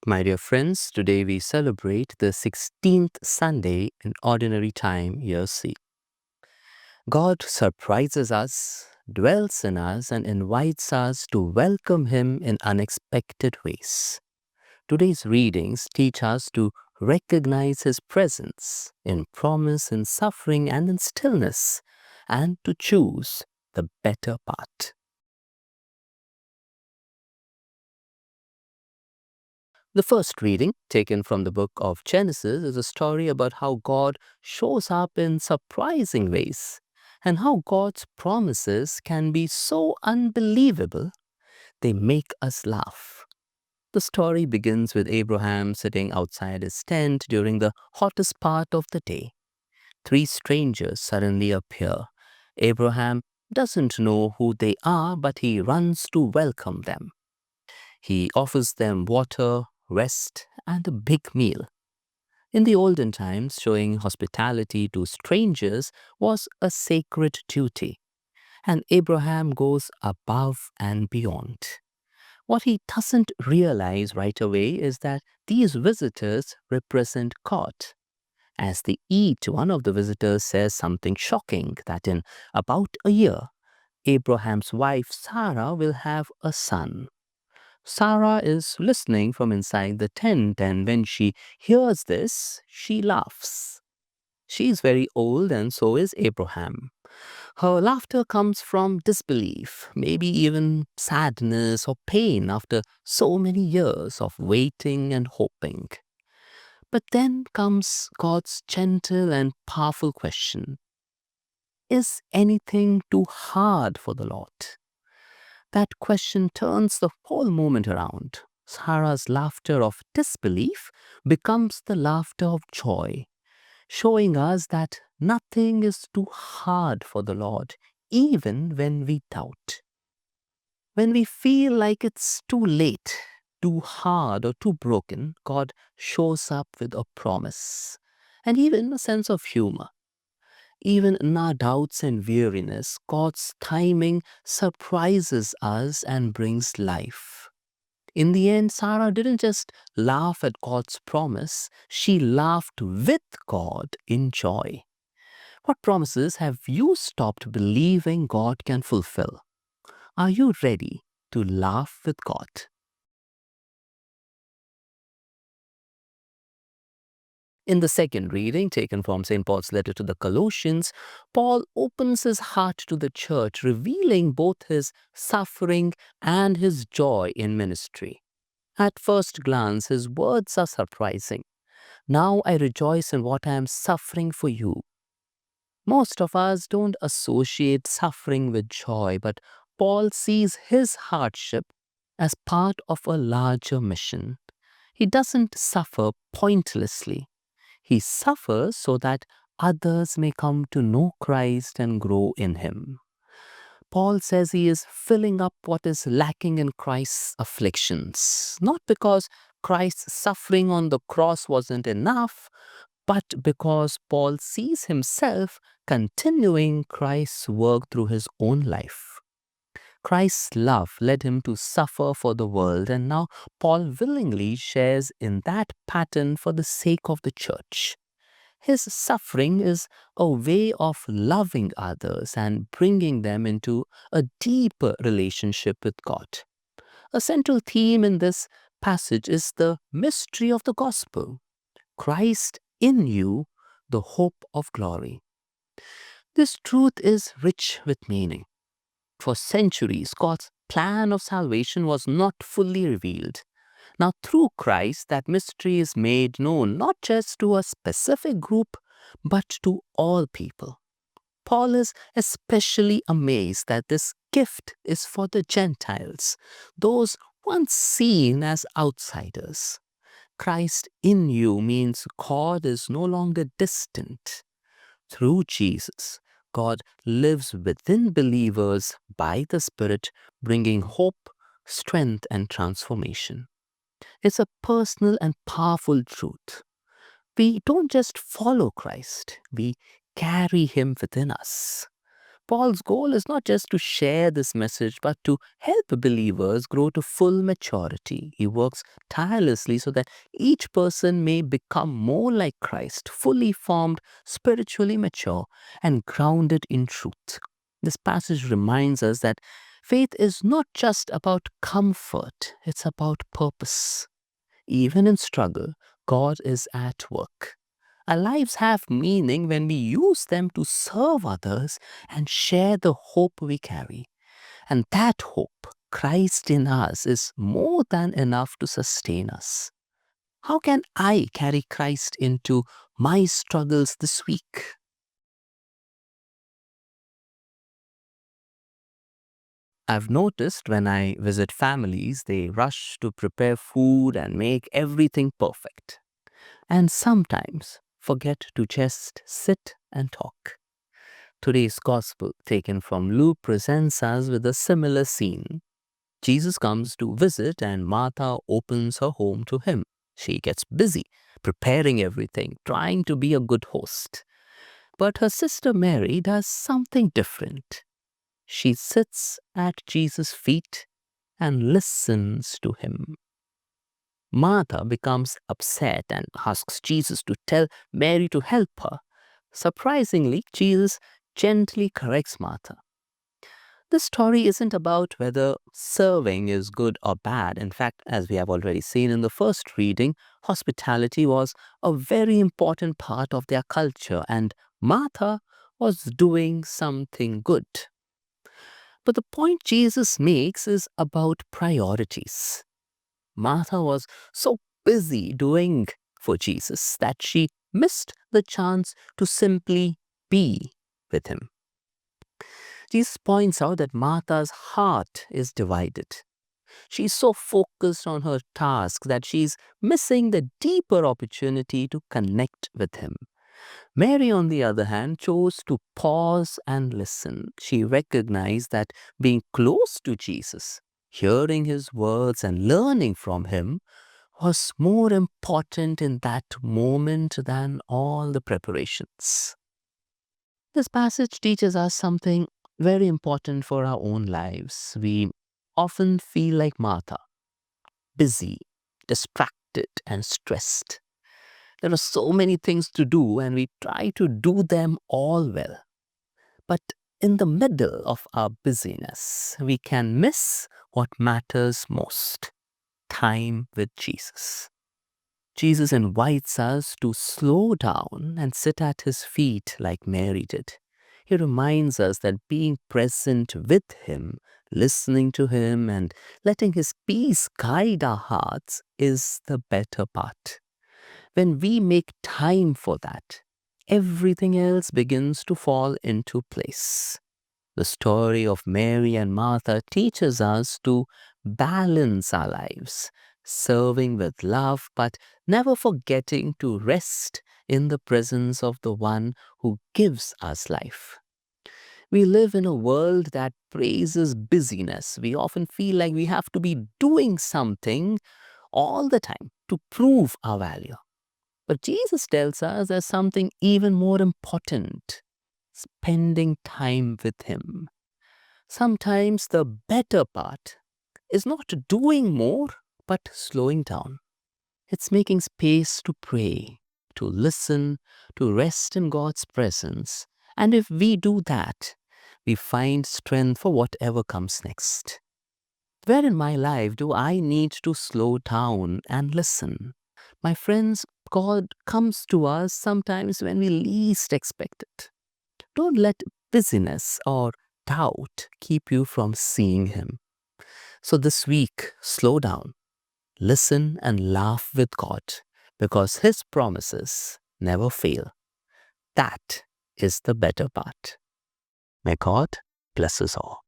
My dear friends, today we celebrate the 16th Sunday in Ordinary Time, Year C. God surprises us, dwells in us, and invites us to welcome Him in unexpected ways. Today's readings teach us to recognize His presence in promise, in suffering, and in stillness, and to choose the better part. The first reading, taken from the book of Genesis, is a story about how God shows up in surprising ways and how God's promises can be so unbelievable they make us laugh. The story begins with Abraham sitting outside his tent during the hottest part of the day. Three strangers suddenly appear. Abraham doesn't know who they are, but he runs to welcome them. He offers them water, rest, and a big meal. In the olden times, showing hospitality to strangers was a sacred duty, and Abraham goes above and beyond. What he doesn't realize right away is that these visitors represent God. As they eat, one of the visitors says something shocking that in about a year, Abraham's wife Sarah will have a son. Sarah is listening from inside the tent, and when she hears this, she laughs. She is very old, and so is Abraham. Her laughter comes from disbelief, maybe even sadness or pain after so many years of waiting and hoping. But then comes God's gentle and powerful question: is anything too hard for the Lord? That question turns the whole moment around. Sarah's laughter of disbelief becomes the laughter of joy, showing us that nothing is too hard for the Lord, even when we doubt. When we feel like it's too late, too hard, or too broken, God shows up with a promise and even a sense of humor. Even in our doubts and weariness, God's timing surprises us and brings life. In the end, Sarah didn't just laugh at God's promise, she laughed with God in joy. What promises have you stopped believing God can fulfill? Are you ready to laugh with God? In the second reading, taken from St. Paul's letter to the Colossians, Paul opens his heart to the church, revealing both his suffering and his joy in ministry. At first glance, his words are surprising. Now I rejoice in what I am suffering for you. Most of us don't associate suffering with joy, but Paul sees his hardship as part of a larger mission. He doesn't suffer pointlessly. He suffers so that others may come to know Christ and grow in him. Paul says he is filling up what is lacking in Christ's afflictions, not because Christ's suffering on the cross wasn't enough, but because Paul sees himself continuing Christ's work through his own life. Christ's love led him to suffer for the world, and now Paul willingly shares in that pattern for the sake of the church. His suffering is a way of loving others and bringing them into a deeper relationship with God. A central theme in this passage is the mystery of the gospel: Christ in you, the hope of glory. This truth is rich with meaning. For centuries, God's plan of salvation was not fully revealed. Now, through Christ, that mystery is made known not just to a specific group, but to all people. Paul is especially amazed that this gift is for the Gentiles, those once seen as outsiders. Christ in you means God is no longer distant. Through Jesus, God lives within believers by the Spirit, bringing hope, strength, and transformation. It's a personal and powerful truth. We don't just follow Christ, we carry him within us. Paul's goal is not just to share this message, but to help believers grow to full maturity. He works tirelessly so that each person may become more like Christ, fully formed, spiritually mature, and grounded in truth. This passage reminds us that faith is not just about comfort, it's about purpose. Even in struggle, God is at work. Our lives have meaning when we use them to serve others and share the hope we carry. And that hope, Christ in us, is more than enough to sustain us. How can I carry Christ into my struggles this week? I've noticed when I visit families, they rush to prepare food and make everything perfect, and sometimes forget to just sit and talk. Today's gospel, taken from Luke, presents us with a similar scene. Jesus comes to visit, and Martha opens her home to him. She gets busy preparing everything, trying to be a good host. But her sister Mary does something different. She sits at Jesus' feet and listens to him. Martha becomes upset and asks Jesus to tell Mary to help her. Surprisingly, Jesus gently corrects Martha. This story isn't about whether serving is good or bad. In fact, as we have already seen in the first reading, hospitality was a very important part of their culture, and Martha was doing something good. But the point Jesus makes is about priorities. Martha was so busy doing for Jesus that she missed the chance to simply be with him. Jesus points out that Martha's heart is divided. She's so focused on her task that she's missing the deeper opportunity to connect with him. Mary, on the other hand, chose to pause and listen. She recognized that being close to Jesus, hearing his words and learning from him, was more important in that moment than all the preparations. This passage teaches us something very important for our own lives. We often feel like Martha, busy, distracted, and stressed. There are so many things to do, and we try to do them all well. But in the middle of our busyness, we can miss what matters most: time with Jesus. Jesus invites us to slow down and sit at his feet like Mary did. He reminds us that being present with him, listening to him, and letting his peace guide our hearts is the better part. When we make time for that, everything else begins to fall into place. The story of Mary and Martha teaches us to balance our lives, serving with love, but never forgetting to rest in the presence of the one who gives us life. We live in a world that praises busyness. We often feel like we have to be doing something all the time to prove our value. But Jesus tells us there's something even more important: spending time with him. Sometimes the better part is not doing more, but slowing down. It's making space to pray, to listen, to rest in God's presence. And if we do that, we find strength for whatever comes next. Where in my life do I need to slow down and listen? My friends, God comes to us sometimes when we least expect it. Don't let busyness or doubt keep you from seeing him. So this week, slow down, listen, and laugh with God, because his promises never fail. That is the better part. May God bless us all.